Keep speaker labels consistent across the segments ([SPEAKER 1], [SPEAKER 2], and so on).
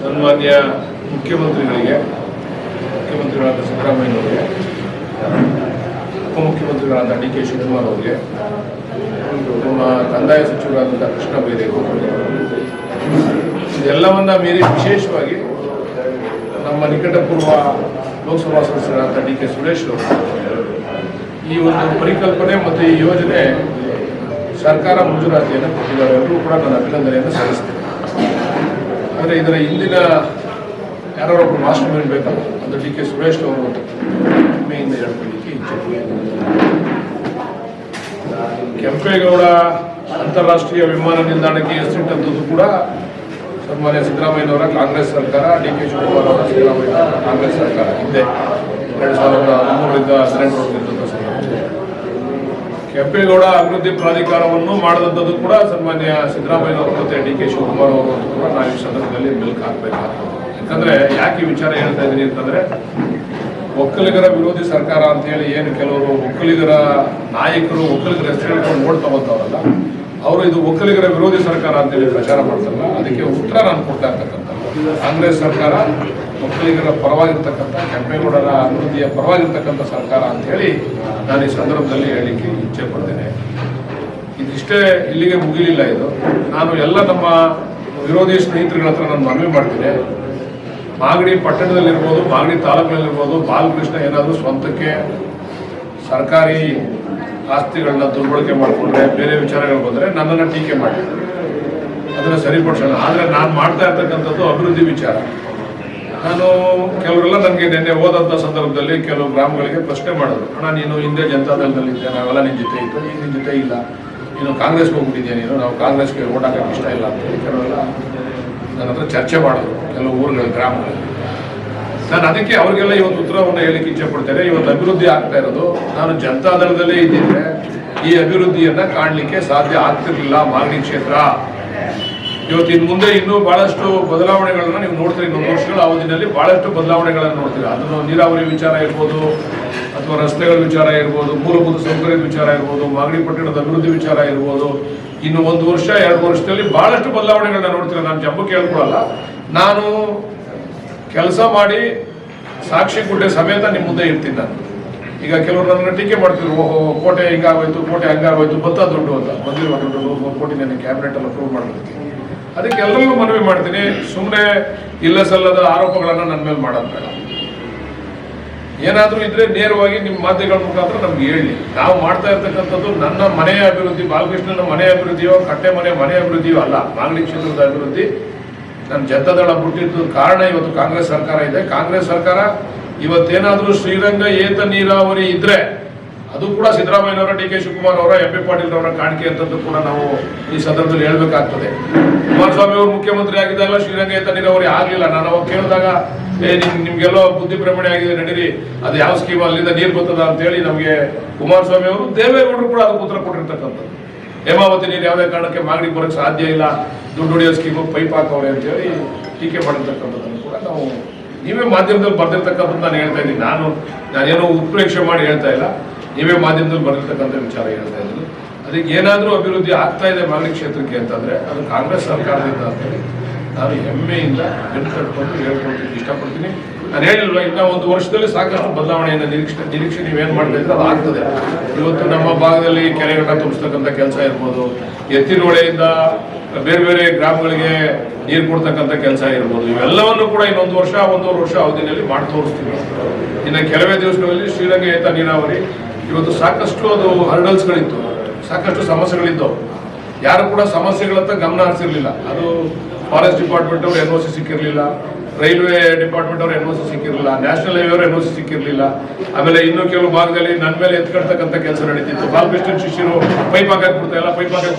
[SPEAKER 1] ಸನ್ಮಾನ್ಯ ಮುಖ್ಯಮಂತ್ರಿಗಳಾದ ಸಿದ್ದರಾಮಯ್ಯನವರಿಗೆ, ಉಪಮುಖ್ಯಮಂತ್ರಿಗಳಾದ D K Shivakumar ಅವರಿಗೆ, ನಮ್ಮ ಕಂದಾಯ ಸಚಿವರಾದಂಥ ಕೃಷ್ಣ ಬೈರೇಗೌಡರಿಗೆ, ಇದೆಲ್ಲವನ್ನ ಮೀರಿ ವಿಶೇಷವಾಗಿ ನಮ್ಮ ನಿಕಟಪೂರ್ವ ಲೋಕಸಭಾ ಸದಸ್ಯರಾದ ಡಿ ಕೆ ಸುರೇಶ್ ಅವರು ಈ ಒಂದು ಪರಿಕಲ್ಪನೆ ಮತ್ತು ಈ ಯೋಜನೆ ಸರ್ಕಾರ ಮಂಜೂರಾತಿಯನ್ನು ಕೊಟ್ಟಿದ್ದಾರೆ. ಎಲ್ಲರೂ ಕೂಡ ನನ್ನ ಅಭಿನಂದನೆಯನ್ನು ಸಲ್ಲಿಸ್ತೇನೆ. ಆದರೆ ಇದರ ಹಿಂದಿನ ಯಾರೊಬ್ಬರು ಮಾಸ್ಟರ್ ಮೈಂಡ್ ಬೇಕಲ್ಲ, ಅದು ಡಿ ಕೆ ಸುರೇಶ್ ಅವರು ಹೆಮ್ಮೆಯಿಂದ ಹೇಳ್ಕೊಳ್ಳಿಕ್ಕೆ ಇಚ್ಛೆ. ಕೆಂಪೇಗೌಡ ಅಂತಾರಾಷ್ಟ್ರೀಯ ವಿಮಾನ ನಿಲ್ದಾಣಕ್ಕೆ ಹೆಸರಿಟ್ಟಂಥದ್ದು ಕೂಡ ಸನ್ಮಾನ್ಯ ಸಿದ್ದರಾಮಯ್ಯನವರ ಕಾಂಗ್ರೆಸ್ ಸರ್ಕಾರ, ಡಿ ಕೆ ಶಿವಕುಮಾರ್ ಅವರ ಸಿದ್ದರಾಮಯ್ಯ ಕಾಂಗ್ರೆಸ್ ಸರ್ಕಾರ ಹಿಂದೆ 2013ರಿಂದ 2018 ಸಂದರ್ಭದಲ್ಲಿ ಕೆಂಪೇಗೌಡ ಅಭಿವೃದ್ಧಿ ಪ್ರಾಧಿಕಾರವನ್ನು ಮಾಡಿದಂಥದ್ದು ಕೂಡ ಸನ್ಮಾನ್ಯ ಸಿದ್ದರಾಮಯ್ಯನವರು ಮತ್ತು ಡಿ ಕೆ ಶಿವಕುಮಾರ್ ಅವರು ಕೂಡ ನಾವು ಈ ಸಂದರ್ಭದಲ್ಲಿ ಮೆಲ್ಕು ಹಾಕಬೇಕಾಗ್ತದೆ. ಯಾಕಂದರೆ ಯಾಕೆ ಈ ವಿಚಾರ ಹೇಳ್ತಾ ಇದ್ದೀನಿ ಅಂತಂದರೆ, ಒಕ್ಕಲಿಗರ ವಿರೋಧಿ ಸರ್ಕಾರ ಅಂತೇಳಿ ಏನು ಕೆಲವರು ಒಕ್ಕಲಿಗರ ನಾಯಕರು ಒಕ್ಕಲಿಗರ ಹೆಸರು ಹೇಳ್ಕೊಂಡು ಓಟ್ ತಗೊಳ್ತಾವಲ್ಲ, ಅವರು ಇದು ಒಕ್ಕಲಿಗರ ವಿರೋಧಿ ಸರ್ಕಾರ ಅಂತೇಳಿ ಪ್ರಚಾರ ಮಾಡ್ತಾರಲ್ಲ, ಅದಕ್ಕೆ ಉತ್ತರ ನಾನು ಕೊಡ್ತಾ ಇರ್ತಕ್ಕಂಥ ಕಾಂಗ್ರೆಸ್ ಸರ್ಕಾರ ಒಕ್ಕಲಿಗರ ಪರವಾಗಿರ್ತಕ್ಕಂಥ, ಕೆಂಪೇಗೌಡರ ಅಭಿವೃದ್ಧಿಯ ಪರವಾಗಿರ್ತಕ್ಕಂಥ ಸರ್ಕಾರ ಅಂತೇಳಿ ನಾನು ಈ ಸಂದರ್ಭದಲ್ಲಿ ಹೇಳಲಿಕ್ಕೆ ಇಚ್ಛೆ ಪಡ್ತೇನೆ. ಇದಿಷ್ಟೇ ಇಲ್ಲಿಗೆ ಮುಗಿಲಿಲ್ಲ. ಇದು ನಾನು ಎಲ್ಲ ನಮ್ಮ ವಿರೋಧಿ ಸ್ನೇಹಿತರುಗಳ ಹತ್ರ ನಾನು ಮನವಿ ಮಾಡ್ತೀನಿ. ಮಾಗಡಿ ಪಟ್ಟಣದಲ್ಲಿರ್ಬೋದು, ಮಾಗಡಿ ತಾಲೂಕಿನಲ್ಲಿರ್ಬೋದು, ಬಾಲಕೃಷ್ಣ ಏನಾದರೂ ಸ್ವಂತಕ್ಕೆ ಸರ್ಕಾರಿ ಆಸ್ತಿಗಳನ್ನ ದುರ್ಬಳಕೆ ಮಾಡಿಕೊಂಡ್ರೆ, ಬೇರೆ ವಿಚಾರಗಳು ಬಂದರೆ ನನ್ನನ್ನು ಟೀಕೆ ಮಾಡಿ ಅದನ್ನು ಸರಿಪಡಿಸೋಣ. ಆದರೆ ನಾನು ಮಾಡ್ತಾ ಇರ್ತಕ್ಕಂಥದ್ದು ಅಭಿವೃದ್ಧಿ ವಿಚಾರ. ನಾನು ಕೆಲವರೆಲ್ಲ ನನಗೆ ನಿನ್ನೆ ಹೋದಂಥ ಸಂದರ್ಭದಲ್ಲಿ ಕೆಲವು ಗ್ರಾಮಗಳಿಗೆ ಪ್ರಶ್ನೆ ಮಾಡಿದ್ರು, ಅಣ್ಣ ನೀನು ಹಿಂದೆ ಜನತಾದಳದಲ್ಲಿದ್ದೆ, ನಾವೆಲ್ಲ ನಿನ್ನ ಜೊತೆ ಇತ್ತು, ಈಗ ನಿನ್ನ ಜೊತೆ ಇಲ್ಲ, ನೀನು ಕಾಂಗ್ರೆಸ್ಗೆ ಹೋಗ್ಬಿಟ್ಟಿದ್ಯಾ, ನೀನು ನಾವು ಕಾಂಗ್ರೆಸ್ಗೆ ಓಟ್ ಹಾಕೋಕ್ಕೆ ಇಷ್ಟ ಇಲ್ಲ ಅಂತೇಳಿ ಕೆಲವೆಲ್ಲ ನನ್ನ ಹತ್ರ ಚರ್ಚೆ ಮಾಡಿದ್ರು ಕೆಲವು ಊರುಗಳ ಗ್ರಾಮಗಳಲ್ಲಿ. ನಾನು ಅದಕ್ಕೆ ಅವ್ರಿಗೆಲ್ಲ ಇವತ್ತು ಉತ್ತರವನ್ನು ಹೇಳಿಕ್ಕೆ ಇಚ್ಛೆ ಪಡ್ತೇನೆ. ಇವತ್ತು ಅಭಿವೃದ್ಧಿ ಆಗ್ತಾ ಇರೋದು, ನಾನು ಜನತಾದಳದಲ್ಲೇ ಇದ್ದಿದ್ರೆ ಈ ಅಭಿವೃದ್ಧಿಯನ್ನ ಕಾಣಲಿಕ್ಕೆ ಸಾಧ್ಯ ಆಗ್ತಿರ್ಲಿಲ್ಲ. ಮಾಗಡಿ ಕ್ಷೇತ್ರ ಇವತ್ತು ಇನ್ನು ಮುಂದೆ ಇನ್ನೂ ಬಹಳಷ್ಟು ಬದಲಾವಣೆಗಳನ್ನ ನೀವು ನೋಡ್ತೀರಿ. ಇನ್ನೊಂದು ವರ್ಷಗಳ ಅವಧಿನಲ್ಲಿ ಬಹಳಷ್ಟು ಬದಲಾವಣೆಗಳನ್ನು ನೋಡ್ತೀರಿ. ಅದನ್ನು ನೀರಾವರಿ ವಿಚಾರ ಇರ್ಬೋದು, ಅಥವಾ ರಸ್ತೆಗಳ ವಿಚಾರ ಇರ್ಬೋದು, ಮೂಲಭೂತ ಸೌಕರ್ಯದ ವಿಚಾರ ಇರ್ಬೋದು, ಮಾಗಡಿ ಪಟ್ಟಣದ ಅಭಿವೃದ್ಧಿ ವಿಚಾರ ಇರ್ಬೋದು. ಇನ್ನು 1 ವರ್ಷ 2 ವರ್ಷದಲ್ಲಿ ಬಹಳಷ್ಟು ಬದಲಾವಣೆಗಳನ್ನ ನೋಡ್ತೀರ. ನಾನು ಜಂಬಕ್ಕೆ ಹೇಳ್ಕೊಳಲ್ಲ, ನಾನು ಕೆಲಸ ಮಾಡಿ ಸಾಕ್ಷಿ ಗುಡ್ಡೆ ಸಮೇತ ನಿಮ್ಮ ಮುಂದೆ ಇರ್ತೀನಿ. ನಾನು ಈಗ ಕೆಲವರು ನನ್ನ ಟೀಕೆ ಮಾಡ್ತಿದ್ರು, ಓಹೋ ಕೋಟೆ ಹಿಂಗಾಗೋಯ್ತು, ಕೋಟೆ ಹಂಗಾಗೋಯ್ತು, ಬತ್ತ ದುಡ್ಡು ಅಂತ ಬಂದಿರುವ ದುಡ್ಡು 3 ಕೋಟಿ ನನಗೆ ಕ್ಯಾಬಿನೆಟ್ ಅಲ್ಲಿ ಅಪ್ರೂವ್ ಮಾಡೋದಕ್ಕೆ. ಅದಕ್ಕೆ ಎಲ್ಲರಿಗೂ ಮನವಿ ಮಾಡ್ತೀನಿ, ಸುಮ್ಮನೆ ಇಲ್ಲ ಸಲ್ಲದ ಆರೋಪಗಳನ್ನು ನನ್ನ ಮೇಲೆ ಮಾಡೋದು ಬೇಡ. ಏನಾದರೂ ಇದ್ರೆ ನೇರವಾಗಿ ನಿಮ್ಮ ಮಾಧ್ಯಮಗಳ ಮುಖಾಂತರ ನಮ್ಗೆ ಹೇಳಿ. ನಾವು ಮಾಡ್ತಾ ಇರ್ತಕ್ಕಂಥದ್ದು ನನ್ನ ಮನೆಯ ಅಭಿವೃದ್ಧಿ, ಬಾಲಕೃಷ್ಣನ ಮನೆ ಅಭಿವೃದ್ಧಿಯೋ, ಕಟ್ಟೆ ಮನೆ ಅಭಿವೃದ್ಧಿಯೋ ಅಲ್ಲ, ಮಾಗಡಿ ಕ್ಷೇತ್ರದ ಅಭಿವೃದ್ಧಿ. ನನ್ನ ಜನತಾದಳ ಬಿಟ್ಟಿದ್ದು ಕಾರಣ ಇವತ್ತು ಕಾಂಗ್ರೆಸ್ ಸರ್ಕಾರ ಇದೆ. ಕಾಂಗ್ರೆಸ್ ಸರ್ಕಾರ ಇವತ್ತೇನಾದರೂ ಶ್ರೀರಂಗ ಏತ ನೀರಾವರಿ ಇದ್ರೆ ಅದು ಕೂಡ ಸಿದ್ದರಾಮಯ್ಯನವರ, ಡಿ ಕೆ ಶಿವಕುಮಾರ್ ಅವರ, ಎಂ ಪಿ ಪಾಟೀಲ್ ಅವರ ಕಾಣಿಕೆ ಅಂತದ್ದು ಕೂಡ ನಾವು ಈ ಸಂದರ್ಭದಲ್ಲಿ ಹೇಳ್ಬೇಕಾಗ್ತದೆ. ಕುಮಾರಸ್ವಾಮಿ ಅವರು ಮುಖ್ಯಮಂತ್ರಿ ಆಗಿದ್ದಾಗ ಶ್ರೀರಂಗ ಏತ ನೀರಾವರಿ ಆಗಲಿಲ್ಲ. ನಾನು ಅವಾಗ ಕೇಳಿದಾಗ ನಿಮ್ಗೆಲ್ಲೋ ಬುದ್ಧಿ ಭ್ರಮಣೆ ಆಗಿದೆ, ನಡೀರಿ ಅದು ಯಾವ ಸ್ಕೀಮ್ ಅಲ್ಲಿಂದ ನೀರು ಬರ್ತದ ಅಂತೇಳಿ ನಮಗೆ ಕುಮಾರಸ್ವಾಮಿ ಅವರು, ದೇವೇಗೌಡರು ಕೂಡ ಅದಕ್ಕೆ ಉತ್ತರ ಕೊಟ್ಟಿರ್ತಕ್ಕಂಥದ್ದು. ಹೇಮಾವತಿ ನೀರು ಯಾವುದೇ ಕಾರಣಕ್ಕೆ ಮಾಗಡಿ ಬರೋಕ್ಕೆ ಸಾಧ್ಯ ಇಲ್ಲ, ದುಡ್ಡು ಹೊಡೆಯೋ ಸ್ಕೀಮು ಪೈಪ್ ಹಾಕವ್ರೆ ಅಂತೇಳಿ ಟೀಕೆ ಮಾಡಿರ್ತಕ್ಕಂಥದ್ದನ್ನು ಕೂಡ ನಾವು ನೀವೇ ಮಾಧ್ಯಮದಲ್ಲಿ ಬರ್ದಿರ್ತಕ್ಕಂಥದ್ದು ನಾನು ಹೇಳ್ತಾ ಇದ್ದೀನಿ. ನಾನೇನೋ ಉತ್ಪ್ರೇಕ್ಷೆ ಮಾಡಿ ಹೇಳ್ತಾ ಇಲ್ಲ, ನೀವೇ ಮಾಧ್ಯಮದಲ್ಲಿ ಬರ್ದಿರ್ತಕ್ಕಂಥ ವಿಚಾರ ಹೇಳ್ತಾ ಇದ್ದೀನಿ. ಅದಕ್ಕೆ ಏನಾದರೂ ಅಭಿವೃದ್ಧಿ ಆಗ್ತಾ ಇದೆ ಮಾಗಡಿ ಕ್ಷೇತ್ರಕ್ಕೆ ಅಂತಂದರೆ ಅದು ಕಾಂಗ್ರೆಸ್ ಸರ್ಕಾರದಿಂದ ಅಂತೇಳಿ ನಾನು ಹೆಮ್ಮೆಯಿಂದ ಬೆನ್ನು ಕಟ್ಕೊಂಡು ಹೇಳ್ಕೊಳ್ತೀನಿ ಇಷ್ಟಪಡ್ತೀನಿ. ನಾನು ಹೇಳಿಲ್ವ, ಇನ್ನು 1 ವರ್ಷದಲ್ಲಿ ಸಾಕಷ್ಟು ಬದಲಾವಣೆಯನ್ನು ನಿರೀಕ್ಷೆ ನೀವೇನು ಮಾಡ್ತಾ ಇದ್ರೆ ಅದು ಆಗ್ತದೆ. ಇವತ್ತು ನಮ್ಮ ಭಾಗದಲ್ಲಿ ಕೆರೆಗಟ್ಟ ತುಂಬಿಸ್ತಕ್ಕಂಥ ಕೆಲಸ ಇರ್ಬೋದು, ಎತ್ತಿನಹೊಳೆಯಿಂದ ಬೇರೆ ಬೇರೆ ಗ್ರಾಮಗಳಿಗೆ ನೀರು ಕೊಡ್ತಕ್ಕಂಥ ಕೆಲಸ ಇರ್ಬೋದು, ಇವೆಲ್ಲವನ್ನು ಕೂಡ ಇನ್ನೊಂದು ವರ್ಷ 1.5 ವರ್ಷ ಅವಧಿಯಲ್ಲಿ ಮಾಡಿ ತೋರಿಸ್ತೀವಿ. ಇನ್ನು ಕೆಲವೇ ದಿವಸಗಳಲ್ಲಿ ಶ್ರೀರಂಗ ಏತ ನೀರಾವರಿ ಇವತ್ತು ಸಾಕಷ್ಟು ಅದು ಹರ್ಡಲ್ಸ್ಗಳಿತ್ತು, ಸಾಕಷ್ಟು ಸಮಸ್ಯೆಗಳಿದ್ದವು. ಯಾರು ಕೂಡ ಸಮಸ್ಯೆಗಳತ್ತ ಗಮನ ಹರಿಸಿರ್ಲಿಲ್ಲ. ಅದು ಫಾರೆಸ್ಟ್ ಡಿಪಾರ್ಟ್ಮೆಂಟ್ ಅವರು NOC ಸಿಕ್ಕಿರಲಿಲ್ಲ, ರೈಲ್ವೆ ಡಿಪಾರ್ಟ್ಮೆಂಟ್ ಅವರು NOC ಸಿಕ್ಕಿರಲಿಲ್ಲ, ನ್ಯಾಷನಲ್ ಹೈವೇ ಅವರು NOC ಸಿಕ್ಕಿರಲಿಲ್ಲ. ಆಮೇಲೆ ಇನ್ನೂ ಕೆಲವು ಭಾಗದಲ್ಲಿ ನನ್ನ ಮೇಲೆ ಎತ್ಕಡ್ತಕ್ಕಂಥ ಕೆಲಸ ನಡೀತಿತ್ತು. ಬಾಲಕೃಷ್ಣನ್ ಶಿಷ್ಯರು ಪೈಪ್ ಹಾಕಕ್ಕೆ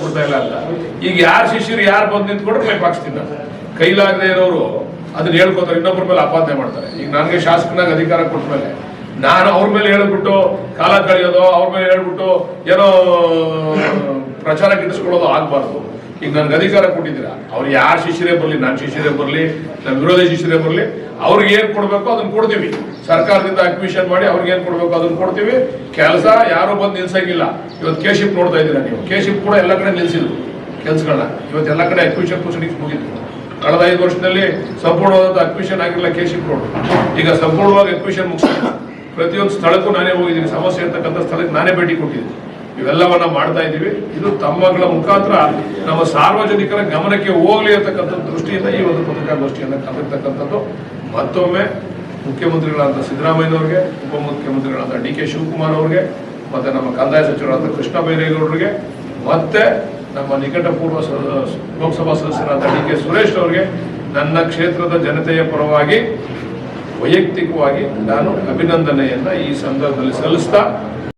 [SPEAKER 1] ಕೊಡ್ತಾ ಇಲ್ಲ ಅಂತ. ಈಗ ಯಾರು ಶಿಷ್ಯರು ಯಾರು ಬಂದು ನಿಂತ್ಕೊಂಡ್ರೆ ಪೈಪ್ ಹಾಕ್ಸ್ತೀನಿ ನಾನು. ಕೈಲಾಗದೆ ಇರೋರು ಅದನ್ನ ಹೇಳ್ಕೊತಾರೆ, ಇನ್ನೊಬ್ಬರ ಮೇಲೆ ಆಪಾದನೆ ಮಾಡ್ತಾರೆ. ಈಗ ನನಗೆ ಶಾಸಕನಾಗ ಅಧಿಕಾರ ಕೊಟ್ಟ ಮೇಲೆ ನಾನು ಅವ್ರ ಮೇಲೆ ಹೇಳ್ಬಿಟ್ಟು ಕಾಲ ಕಳೆಯೋದು, ಅವ್ರ ಮೇಲೆ ಹೇಳ್ಬಿಟ್ಟು ಏನೋ ಪ್ರಚಾರ ಗಿಟ್ಟಿಸ್ಕೊಳ್ಳೋದು ಆಗಬಾರ್ದು. ಈಗ ನನ್ಗೆ ಅಧಿಕಾರ ಕೊಟ್ಟಿದ್ದೀರಾ, ಅವ್ರು ಯಾರು ಶಿಷ್ಯರೇ ಬರಲಿ, ನನ್ನ ಶಿಷ್ಯರೇ ಬರಲಿ, ನನ್ನ ವಿರೋಧಿ ಶಿಷ್ಯರೇ ಬರಲಿ, ಅವ್ರಿಗೆ ಏನು ಕೊಡಬೇಕು ಅದನ್ನು ಕೊಡ್ತೀವಿ. ಸರ್ಕಾರದಿಂದ ಅಕ್ವಿಷನ್ ಮಾಡಿ ಅವ್ರಿಗೆ ಏನು ಕೊಡಬೇಕು ಅದನ್ನು ಕೊಡ್ತೀವಿ. ಕೆಲಸ ಯಾರು ಬಂದು ನಿಲ್ಸಂಗಿಲ್ಲ. ಇವತ್ತು ಕೆಶಿಪ್ ನೋಡ್ತಾ ಇದ್ದೀರಾ ನೀವು, ಕೆಶಿಪ್ ಕೂಡ ಎಲ್ಲ ಕಡೆ ನಿಲ್ಸಿದ್ರು ಕೆಲಸಗಳನ್ನ. ಇವತ್ತು ಎಲ್ಲ ಕಡೆ ಅಕ್ವಿಷನ್ ಪ್ರೊಸೀಡಿಂಗ್ಸ್ ಮುಗಿತು. ಕಳೆದ 5 ವರ್ಷದಲ್ಲಿ ಸಂಪೂರ್ಣವಾದ ಅಕ್ವಿಷನ್ ಆಗಿರಲಿಲ್ಲ ಕೆಶಿಪ್ ರೋಡ್, ಈಗ ಸಂಪೂರ್ಣವಾಗಿ ಅಕ್ವಿಷನ್ ಮುಗಿಸಿದೆ. ಪ್ರತಿಯೊಂದು ಸ್ಥಳಕ್ಕೂ ನಾನೇ ಹೋಗಿದ್ದೀನಿ, ಸಮಸ್ಯೆ ಇರ್ತಕ್ಕಂಥ ಸ್ಥಳಕ್ಕೆ ನಾನೇ ಭೇಟಿ ಕೊಟ್ಟಿದ್ದೀನಿ. ಇವೆಲ್ಲವನ್ನ ಮಾಡ್ತಾ ಇದ್ದೀವಿ. ಇದು ತಮ್ಮಗಳ ಮುಖಾಂತರ ನಮ್ಮ ಸಾರ್ವಜನಿಕರ ಗಮನಕ್ಕೆ ಹೋಗಲಿ ಅಂತಕ್ಕಂಥ ದೃಷ್ಟಿಯಿಂದ ಈ ಒಂದು ಪತ್ರಿಕಾಗೋಷ್ಠಿಯನ್ನು ಕರೆದಿರ್ತಕ್ಕಂಥದ್ದು. ಮತ್ತೊಮ್ಮೆ ಮುಖ್ಯಮಂತ್ರಿಗಳಾದ ಸಿದ್ದರಾಮಯ್ಯನವ್ರಿಗೆ, ಉಪಮುಖ್ಯಮಂತ್ರಿಗಳಾದ DK ಶಿವಕುಮಾರ್ ಅವ್ರಿಗೆ, ಮತ್ತೆ ನಮ್ಮ ಕಂದಾಯ ಸಚಿವರಾದ ಕೃಷ್ಣ ಬೈರೇಗೌಡರಿಗೆ, ಮತ್ತೆ ನಮ್ಮ ನಿಕಟಪೂರ್ವ ಲೋಕಸಭಾ ಸದಸ್ಯರಾದ DK ಸುರೇಶ್ ಅವರಿಗೆ ನನ್ನ ಕ್ಷೇತ್ರದ ಜನತೆಯ ಪರವಾಗಿ ವೈಯಕ್ತಿಕವಾಗಿ ನಾನು ಅಭಿನಂದನೆಯನ್ನ ಈ ಸಂದರ್ಭದಲ್ಲಿ ಸಲ್ಲಿಸ್ತಾ